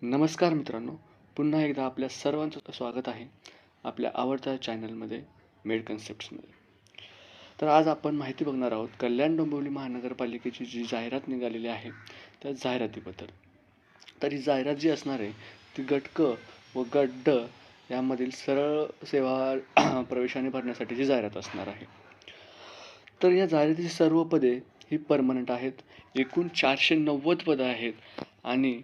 नमस्कार मित्रांनो, पुन्हा एकदा आपल्या सर्वांचं स्वागत आहे आपल्या आवडत्या चॅनलमध्ये मेड कन्सेप्ट्समध्ये. तर आज आपण माहिती बघणार आहोत कल्याण डोंबिवली महानगरपालिकेची जी जाहिरात निघालेली आहे त्या जाहिरातीबद्दल. तर ही जाहिरात जी असणार आहे ती गट व गट यामधील सरळ सेवा प्रवेशाने भरण्यासाठीची जाहिरात असणार आहे. तर या जाहिरातीची सर्व पदे ही परमनंट आहेत. एकूण 490 पदं आहेत आणि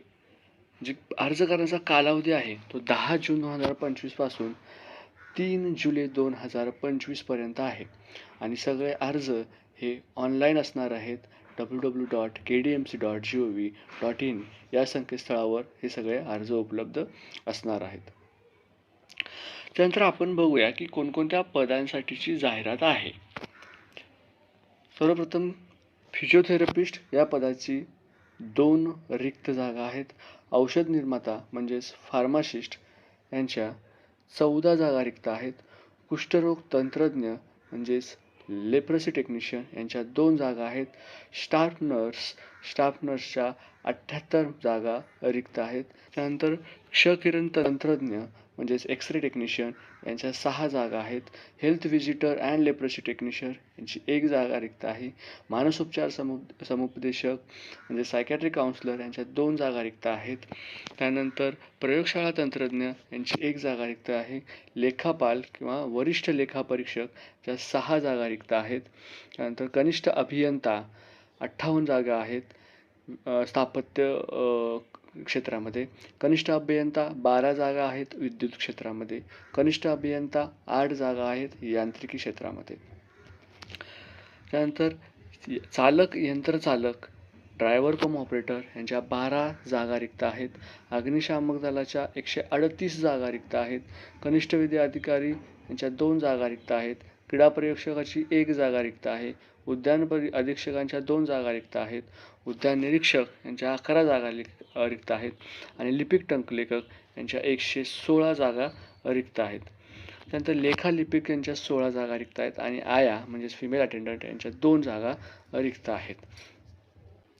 जी अर्ज करण्याचा कालावधी आहे तो 10 जून 2025 पासून 3 जुलै 2025 पर्यंत आहे आणि सगळे अर्ज हे ऑनलाईन असणार आहेत. www.kdmc.gov.in या संकेतस्थळावर हे सगळे अर्ज उपलब्ध असणार आहेत. त्यानंतर आपण बघूया की कोणकोणत्या पदांसाठीची जाहिरात आहे. सर्वप्रथम फिजिओथेरपिस्ट या पदाची 2 रिक्त जागा आहेत. औषध निर्माता म्हणजेच फार्मासिस्ट यांच्या 14 जागा रिक्त आहेत. कुष्ठरोग तंत्रज्ञ म्हणजेच लेप्रसी टेक्निशियन यांच्या 2 जागा आहेत. स्टाफ नर्सच्या 78 जागा रिक्त आहेत. त्यानंतर क्षकिरण तंत्रज्ञ म्हणजेच एक्सरे टेक्निशियन यांच्या 6 जागा आहेत. Health visitor and leprosy technician यांची 1 जागा रिक्त आहे. मानसोपचार समुपदेशक म्हणजे सायकॅट्रिक काउन्सिलर यांच्या 2 जागा रिक्त आहेत. त्यानंतर प्रयोगशाळा तंत्रज्ञ यांची 1 जागा रिक्त आहे. लेखापाल किंवा वरिष्ठ लेखापरीक्षक या 6 जागा रिक्त आहेत. त्यानंतर कनिष्ठ अभियंता 58 जागा आहेत स्थापत्य क्षेत्रामध्ये. कनिष्ठ अभियंता 12 जागा आहेत विद्युत क्षेत्रामध्ये. कनिष्ठ अभियंता 8 जागा आहेत यांत्रिकी क्षेत्रामध्ये. त्यानंतर यंत्रचालक ड्रायव्हर कम ऑपरेटर यांच्या 12 जागा रिक्त आहेत. अग्निशामक दलाच्या 138 जागा रिक्त आहेत. कनिष्ठ विद्या अधिकारी यांच्या 2 जागा रिक्त आहेत. क्रीडा प्रयोगशाळाची 1 जागा रिक्त आहे. उद्यान अधीक्षकांच्या 2 जागा रिक्त आहेत. उद्यान निरीक्षक यांच्या 11 जागा रिक्त आहेत आणि लिपिक टंकलेखक यांच्या 116 जागा रिक्त आहेत. त्यानंतर लेखालिपिक यांच्या 16 जागा रिक्त आहेत आणि आया म्हणजेच फिमेल अटेंडंट यांच्या 2 जागा रिक्त आहेत.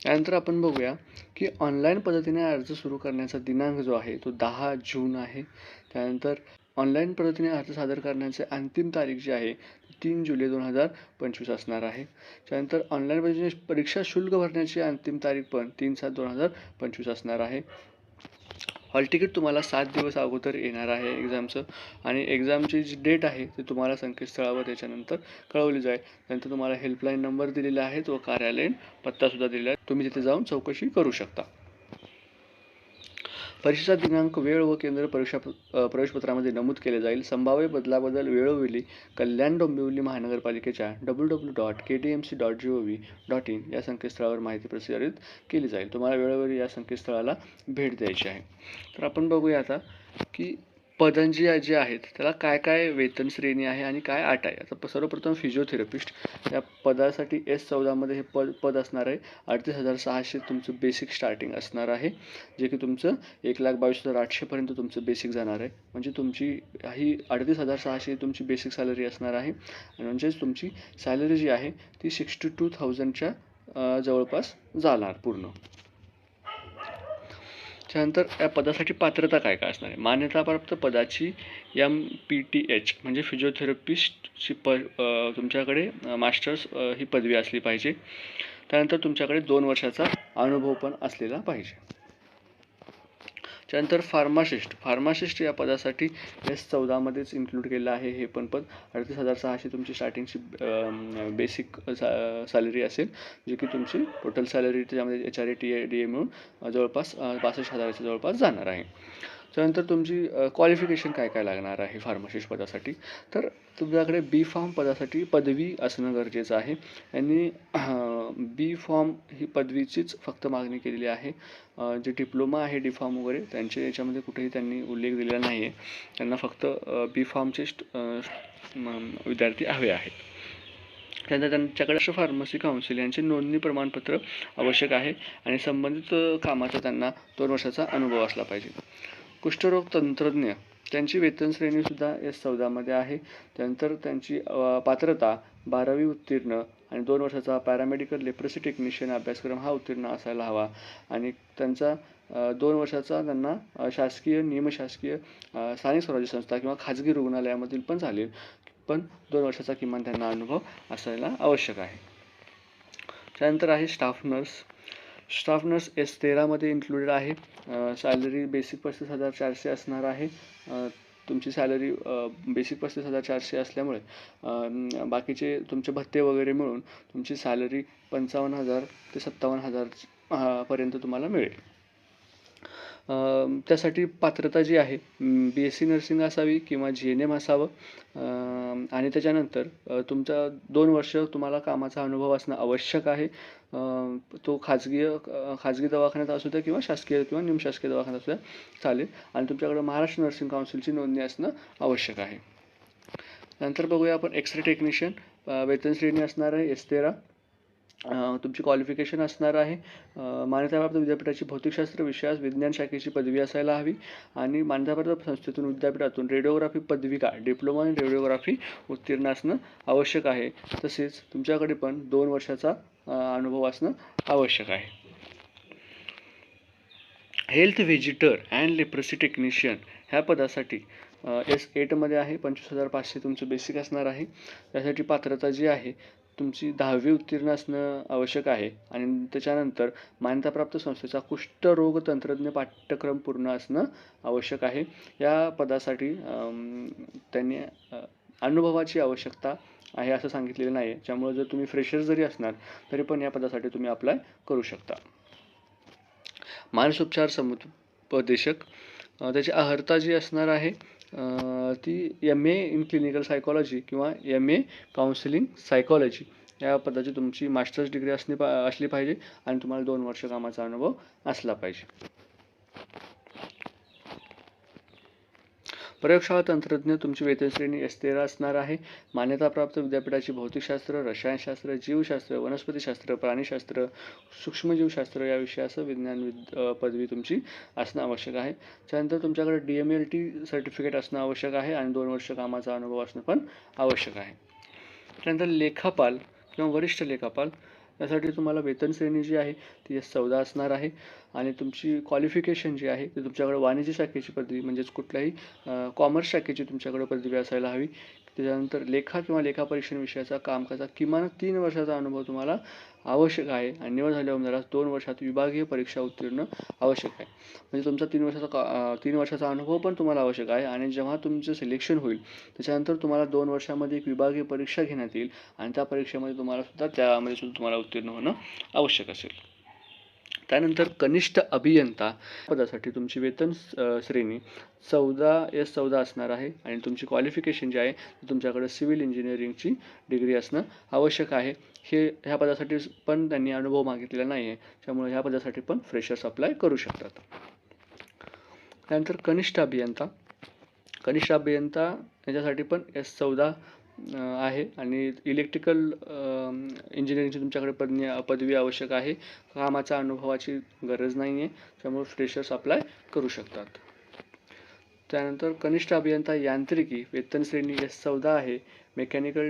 त्यानंतर आपण बघूया की ऑनलाईन पद्धतीने अर्ज सुरू करण्याचा दिनांक जो आहे तो 10 जून आहे. त्यानंतर ऑनलाईन पद्धतीने अर्ज सादर करण्याची अंतिम तारीख जी आहे 3 जुलै 2025 असणार आहे. त्यानंतर ऑनलाईन पद्धतीने परीक्षा शुल्क भरण्याची अंतिम तारीख पण 3/7/2025 असणार आहे. हॉल तिकीट तुम्हाला 7 दिवस अगोदर येणार आहे एक्झामचं आणि एक्झामची जी डेट आहे ती तुम्हाला संकेतस्थळावर त्याच्यानंतर कळवली जाईल. त्यानंतर तुम्हाला हेल्पलाईन नंबर दिलेला आहे व कार्यालयीन पत्तासुद्धा दिलेला आहे. तुम्ही तिथे जाऊन चौकशी करू शकता. परीक्षेचा दिनांक, वेळ व केंद्र प्रवेशपत्रामध्ये नमूद केले जाईल. संभाव्य बदलाबदल वेळोवेळी कल्याण डोंबिवली महानगरपालिकेच्या www.kdmc.gov.in या संकेतस्थळावर माहिती प्रसारित केली जाईल. तुम्हाला वेळोवेळी या संकेतस्थळाला भेट द्यायची आहे. तर आपण बघूया आता की पदांची जी आहेत त्याला काय काय वेतन श्रेणी आहे आणि काय अट आहे. आता सर्वप्रथम फिजिओथेरपिस्ट या पदासाठी S14 मध्ये हे पद असणार आहे. 38,600 तुमचं बेसिक स्टार्टिंग असणार आहे, जे की तुमचं 1,22,800 पर्यंत तुमचं बेसिक जाणार आहे. म्हणजे तुमची ही 38,600 तुमची बेसिक सॅलरी असणार आहे आणि म्हणजेच तुमची सॅलरी जी आहे ती 62,000च्या जवळपास जाणार पूर्ण. त्यानंतर या पदासाठी पात्रता काय काय असणार आहे. मान्यताप्राप्त पदाची MPTH म्हणजे फिजिओथेरपिस्टची तुमच्याकडे मास्टर्स ही पदवी असली पाहिजे. त्यानंतर तुमच्याकडे 2 वर्षाचा अनुभव पण असलेला पाहिजे. त्यानंतर फार्मासिस्ट या पदासाठी S14 मध्येच इन्क्लूड केलं आहे हे पण पद. 38,600 तुमची स्टार्टिंगची बेसिक सॅलरी असेल, जे की तुमची टोटल सॅलरी त्याच्यामध्ये HRA DA मिळून जवळपास 65,000च्या जवळपास जाणार आहे. त्यानंतर तुमची क्वालिफिकेशन काय काय लागणार आहे फार्मासिस्ट पदासाठी. तर तुमच्याकडे B.Pharm पदासाठी पदवी असणं गरजेचं आहे. यांनी B.Pharm ही पदवीचीच फक्त मागणी केलेली आहे. जे डिप्लोमा आहे D.Pharm वगैरे त्यांचे याच्यामध्ये कुठेही त्यांनी उल्लेख दिलेला नाही आहे. त्यांना फक्त B.Pharmचे विद्यार्थी हवे आहेत. त्यानंतर त्यांच्याकडे फार्मसी काउन्सिल यांचे नोंदणी प्रमाणपत्र आवश्यक आहे आणि संबंधित कामाचा त्यांना 2 वर्षाचा अनुभव असला पाहिजे. कुष्ठरोग तंत्रज्ञ त्यांची वेतन श्रेणीसुद्धा S14 मध्ये आहे. त्यानंतर त्यांची पात्रता 12वी उत्तीर्ण आणि 2 वर्षाचा पॅरामेडिकल लेप्रसी टेक्निशियन अभ्यासक्रम हा उत्तीर्ण असायला हवा आणि त्यांचा 2 वर्षाचा त्यांना शासकीय, निमशासकीय, स्थानिक स्वराज्य संस्था किंवा खाजगी रुग्णालयामधील पण चालेल, पण 2 वर्षाचा किमान त्यांना अनुभव असायला आवश्यक आहे. त्यानंतर आहे staff nurse. Staff nurse S13 मध्ये इन्क्लुडेड आहे. सॅलरी बेसिक 35,400 असणार आहे. तुमची सॅलरी बेसिक 35,400 असल्यामुळे बाकीचे तुमचे भत्ते वगैरे मिळून तुमची सॅलरी 55,000 ते 57,000 पर्यंत तुम्हाला मिळेल. त्यासाठी पात्रता जी आहे BSc नर्सिंग असावी किंवा GNM असावं आणि त्याच्यानंतर तुमचा 2 वर्ष तुम्हाला कामाचा अनुभव असणं आवश्यक आहे. तो खाजगी दवाखान्यात असू द्या किंवा शासकीय किंवा निमशासकीय दवाखान्यात असू द्या चालेल आणि तुमच्याकडे महाराष्ट्र नर्सिंग काउन्सिलची नोंदणी असणं आवश्यक आहे. नंतर बघूया आपण एक्सरे टेक्निशियन. वेतन श्रेणी असणार आहे S13. तुमची क्वालिफिकेशन असणार आहे मान्यताप्राप्त विद्यापीठाची भौतिकशास्त्र विषयास विज्ञान शाखेची पदवी असायला हवी आणि मान्यताप्राप्त संस्थेतून विद्यापीठातून रेडिओग्राफी पदविका डिप्लोमा इन रेडिओग्राफी उत्तीर्ण असणं आवश्यक आहे. तसेच तुमच्याकडे पण 2 वर्षाचा अनुभव असणं आवश्यक आहे. Health visitor and leprosy technician ह्या पदासाठी S8 मध्ये आहे. 25,500 तुमचं बेसिक असणार आहे. त्यासाठी पात्रता जी आहे तुमची 10वी उत्तीर्ण असणं आवश्यक आहे आणि त्याच्यानंतर मान्यताप्राप्त संस्थेचा कुष्ठरोग तंत्रज्ञ पाठ्यक्रम पूर्ण असणं आवश्यक आहे. या पदासाठी त्यांनी अनुभवाची आवश्यकता आहे असं सांगितलेलं नाही आहे. त्यामुळे जर तुम्ही फ्रेशर जरी असणार तरी पण या पदासाठी तुम्ही अप्लाय करू शकता. मानसोपचार समुपदेशक त्याची अर्हता जी असणार आहे ती MA इन क्लिनिकल सायकॉलॉजी किंवा MA काउन्सिलिंग सायकॉलॉजी या पदाची तुमची मास्टर्स डिग्री असली पाहिजे आणि तुम्हाला 2 वर्ष कामाचा अनुभव असला पाहिजे. प्रयोगशाळा तंत्रज्ञ तुमची वेतन श्रेणी S13 असणार आहे. मान्यताप्राप्त विद्यापीठाची भौतिकशास्त्र, रसायनशास्त्र, जीवशास्त्र, वनस्पतीशास्त्र, प्राणीशास्त्र, सूक्ष्मजीवशास्त्र या विषयाचं विज्ञान पदवी तुमची असणं आवश्यक आहे. त्यानंतर तुमच्याकडे DMLT सर्टिफिकेट असणं आवश्यक आहे आणि 2 वर्ष कामाचा अनुभव असणं पण आवश्यक आहे. त्यानंतर लेखापाल किंवा वरिष्ठ लेखापाल यासाठी तुम्हाला वेतन श्रेणी जी आहे ती S14 असणार आहे आणि तुमची क्वालिफिकेशन जी आहे ती तुमच्याकडे वाणिज्य शाखेची पदवी म्हणजेच कुठल्याही कॉमर्स शाखेची तुमच्याकडे पदवी असायला हवी. त्याच्यानंतर लेखा किंवा लेखापरीक्षण विषयाचा कामकाजा किमान 3 वर्षाचा अनुभव तुम्हाला आवश्यक आहे आणि निवड झालेल्या उमेदवारास 2 वर्षात विभागीय परीक्षा उत्तीर्ण आवश्यक आहे. म्हणजे तुमचा 3 वर्षाचा अनुभव पण तुम्हाला आवश्यक आहे आणि जेव्हा तुमचं सिलेक्शन होईल त्याच्यानंतर तुम्हाला 2 वर्षामध्ये एक विभागीय परीक्षा घेण्यात येईल आणि त्या परीक्षेमध्ये त्यामध्ये सुद्धा तुम्हाला उत्तीर्ण होणं आवश्यक असेल. त्यानंतर कनिष्ठ अभियंता पदासाठी तुमची वेतन श्रेणी S14 असणार आहे आणि तुमची क्वालिफिकेशन जी आहे ती तुमच्याकडे सिव्हिल इंजिनिअरिंगची डिग्री असणं आवश्यक आहे. ह्या पदासाठी पण त्यांनी अनुभव मागितलेला नाही आहे, त्यामुळे ह्या पदासाठी पण फ्रेशर्स अप्लाय करू शकतात. त्यानंतर कनिष्ठ अभियंता याच्यासाठी पण S14 आहे आणि इलेक्ट्रिकल इंजिनिअरिंगची तुमच्याकडे पदवी आवश्यक आहे. कामाच्या अनुभवाची गरज नाही आहे, त्यामुळे फ्रेशर्स अप्लाय करू शकतात. त्यानंतर कनिष्ठ अभियंता यांत्रिकी वेतन श्रेणी S14 आहे. मेकॅनिकल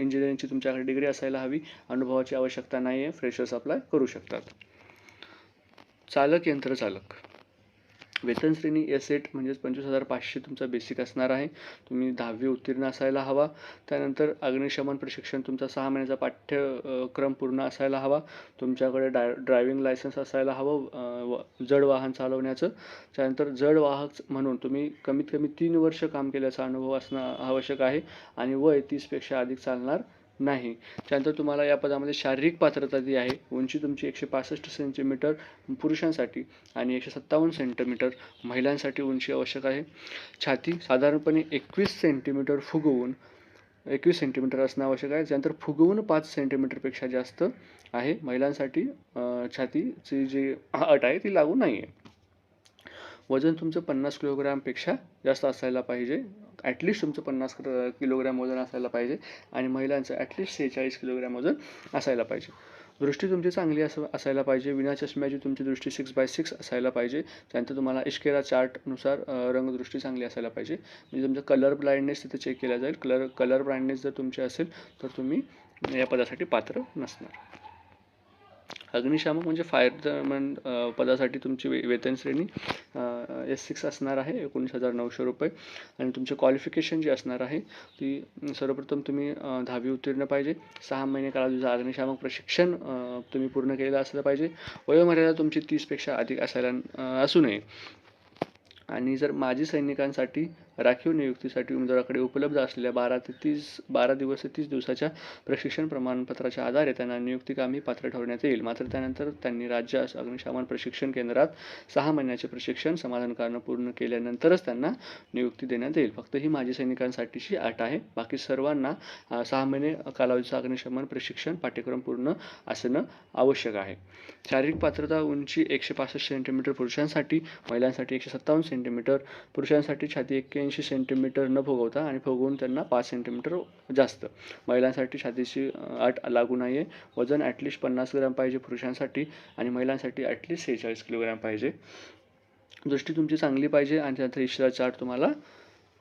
इंजिनिअरिंगची तुमच्याकडे डिग्री असायला हवी. अनुभवाची आवश्यकता नाही आहे, फ्रेशर्स अप्लाय करू शकतात. चालक यंत्रचालक वेतन श्रेणी S8 म्हणजेच 25,500 तुमचा बेसिक असणार आहे. तुम्ही 10वी उत्तीर्ण असायला हवा. त्यानंतर अग्निशमन प्रशिक्षण तुमचा 6 महिन्याचा पाठ्यक्रम पूर्ण असायला हवा. तुमच्याकडे ड्रायव्हिंग लायसन्स असायला हवं जड वाहन चालवण्याचं. त्यानंतर जड वाहक म्हणून तुम्ही कमीत कमी 3 वर्ष काम केल्याचा अनुभव असणं आवश्यक आहे आणि वय 30पेक्षा अधिक चालणार नाही. त्यानंतर तुम्हाला या पदामध्ये शारीरिक पात्रता जी आहे उंची तुमची 165 सेंटीमीटर पुरुषांसाठी आणि 157 सेंटीमीटर महिलांसाठी उंची आवश्यक आहे. छाती साधारणपणे 21 सेंटीमीटर फुगवून 21 सेंटीमीटर असणं आवश्यक आहे. त्यानंतर फुगवून 5 सेंटीमीटरपेक्षा जास्त आहे. महिलांसाठी छातीची जी अट आहे ती लागू नाही आहे. वजन तुमचं 50 किलोग्रॅमपेक्षा जास्त असायला पाहिजे. ॲटलिस्ट तुमचं 50 किलोग्रॅम वजन असायला पाहिजे आणि महिलांचं ॲटलिस्ट 46 किलोग्रॅम वजन असायला पाहिजे. दृष्टी तुमची चांगली असायला पाहिजे. विना चष्म्याची तुमची दृष्टी 6/6 असायला पाहिजे. त्यानंतर तुम्हाला इश्केरा चार्टनुसार रंगदृष्टी चांगली असायला पाहिजे. म्हणजे तुमचा कलर ब्लाइंडनेस तिथे चेक केला जाईल. कलर ब्लाइंडनेस जर तुमची असेल तर तुम्ही या पदासाठी पात्र नसणार. अग्निशामक म्हणजे फायरमॅन पदासाठी तुमची वेतन श्रेणी S6 असणार आहे, 19,900 रुपये. आणि तुमचे क्वालिफिकेशन जे असणार आहे ती सर्वप्रथम तुम्ही 10वी उत्तीर्ण पाहिजे. 6 महिने कालावधीचं अग्निशामक प्रशिक्षण तुम्ही पूर्ण केलेलं असलं पाहिजे. वयोमर्यादा तुमची 30पेक्षा अधिक असू नये. आणि जर माजी सैनिकांसाठी राखीव नियुक्तीसाठी उमेदवाराकडे उपलब्ध असलेल्या 12 दिवस ते 30 दिवसाच्या प्रशिक्षण प्रमाणपत्राच्या आधारे त्यांना नियुक्तीकामी पात्र ठरवण्यात येईल. मात्र त्यानंतर त्यांनी राज्य अग्निशमन प्रशिक्षण केंद्रात 6 महिन्याचे प्रशिक्षण समाधानकारक पूर्ण केल्यानंतरच त्यांना नियुक्ती देण्यात येईल. फक्त ही माजी सैनिकांसाठीची अट आहे. बाकी सर्वांना 6 महिने कालावधीचं अग्निशमन प्रशिक्षण पाठ्यक्रम पूर्ण असणं आवश्यक आहे. शारीरिक पात्रता उंची 165 सेंटीमीटर पुरुषांसाठी, महिलांसाठी 157 सेंटीमीटर, पुरुषांसाठी छाती 81 सेंटीमीटर न फुगवता आणि फुगवून त्यांना 5 सेंटीमीटर जास्त. महिलांसाठी छातीची अट लागू नाही आहे. वजन ॲटलिस्ट 50 ग्रॅम पाहिजे पुरुषांसाठी आणि महिलांसाठी ॲटलिस्ट 46 किलोग्रॅम पाहिजे. दृष्टी तुमची चांगली पाहिजे आणि त्यानंतर इश्केरा चार्ट तुम्हाला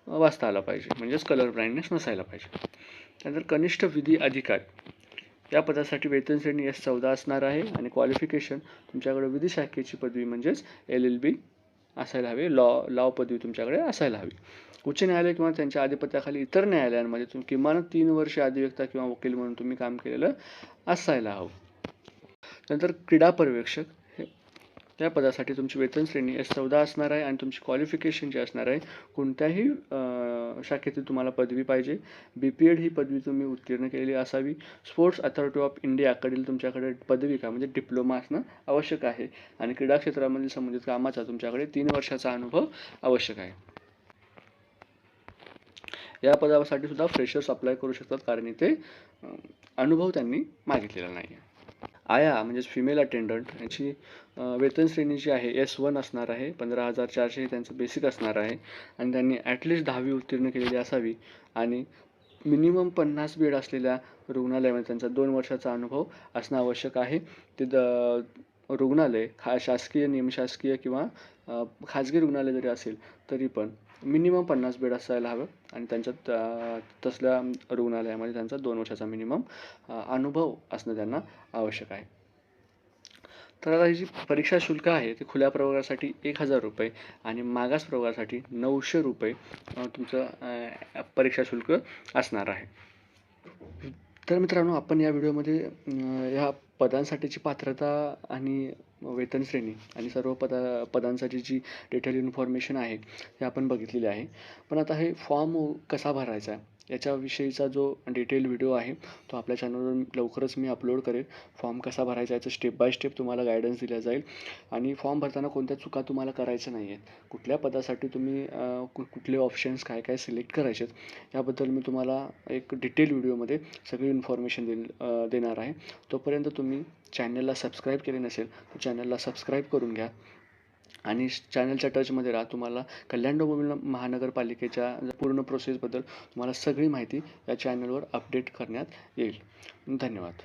वाचता आला पाहिजे, म्हणजेच कलर ब्लाइंडनेस नसायला पाहिजे. त्यानंतर कनिष्ठ विधी अधिकारी या पदासाठी वेतन श्रेणी S14 असणार आहे आणि क्वालिफिकेशन तुमच्याकडे विधी शाखेची पदवी म्हणजेच LLB असायला हवी. लॉ पदवी तुमच्याकडे असायला हवी. उच्च न्यायालय किंवा त्यांच्या आधिपत्याखाली इतर न्यायालयांमध्ये तुम्ही किमान 3 वर्षे अधिवक्ता किंवा वकील म्हणून तुम्ही काम केलेलं असायला हवं. नंतर क्रीडा पर्यवेक्षक या पदासाठी तुमची वेतन श्रेणी S14 असणार आहे आणि तुमची क्वालिफिकेशन जे असणार आहे कोणत्याही शाखेतील तुम्हाला पदवी पाहिजे. BPED ही पदवी तुम्ही उत्तीर्ण केलेली असावी. स्पोर्ट्स अथॉरिटी ऑफ इंडियाकडील तुमच्याकडे पदविका म्हणजे डिप्लोमा असणं आवश्यक आहे आणि क्रीडा क्षेत्रामधील संबंधित कामाचा तुमच्याकडे 3 वर्षाचा अनुभव आवश्यक आहे. या पदासाठी सुद्धा फ्रेशर्स अप्लाय करू शकतात कारण इथे अनुभव त्यांनी मागितलेला नाही आहे. आया म्हणजेच फिमेल अटेंडंट याची वेतन श्रेणी जी आहे S1 असणार आहे. 15,400 हे त्यांचं बेसिक असणार आहे आणि त्यांनी ॲटलिस्ट 10वी उत्तीर्ण केलेली असावी आणि मिनिमम 50 बेड असलेल्या रुग्णालयामध्ये त्यांचा 2 वर्षाचा अनुभव असणं आवश्यक आहे. ते रुग्णालय शासकीय, निमशासकीय किंवा खाजगी रुग्णालय जरी असेल तरी पण मिनिमम 50 बेड असायला हवं आणि त्यांच्यात तसल्या रुग्णालयामध्ये त्यांचा 2 वर्षाचा मिनिमम अनुभव असणं त्यांना आवश्यक आहे. तर आता ही जी परीक्षा शुल्क आहे ते खुल्या प्रवर्गासाठी 1,000 रुपये आणि मागास प्रवर्गासाठी 900 रुपये तुमचं परीक्षा शुल्क असणार आहे. तर मित्रांनो, आपण या व्हिडिओमध्ये ह्या पदांसाठीची पात्रता आणि वेतन श्रेणी आणि सर्व पदांसाठी जी डिटेल इन्फॉर्मेशन आहे हे आपण बघितलेली आहे. पण आता हे फॉर्म कसा भरायचा याच्याविषयीचा जो डिटेल व्हिडिओ आहे तो आपल्या चॅनलवर लवकरच मी अपलोड करेन. फॉर्म कसा भरायचा याचं स्टेप बाय स्टेप तुम्हाला गायडन्स दिला जाईल आणि फॉर्म भरताना कोणत्या चुका तुम्हाला करायच्या नाही आहेत, कुठल्या पदासाठी तुम्ही कुठले ऑप्शन्स काय काय सिलेक्ट करायचे याबद्दल मी तुम्हाला एक डिटेल व्हिडिओमध्ये सगळी इन्फॉर्मेशन देणार आहे. तोपर्यंत तुम्ही चॅनलला सबस्क्राईब केले नसेल तर चॅनलला सबस्क्राईब करून घ्या आणि चॅनलच्या टचमध्ये राहा. तुम्हाला कल्याण डोंबिवली महानगरपालिकेच्या पूर्ण प्रोसेसबद्दल तुम्हाला सगळी माहिती या चॅनलवर अपडेट करण्यात येईल. धन्यवाद.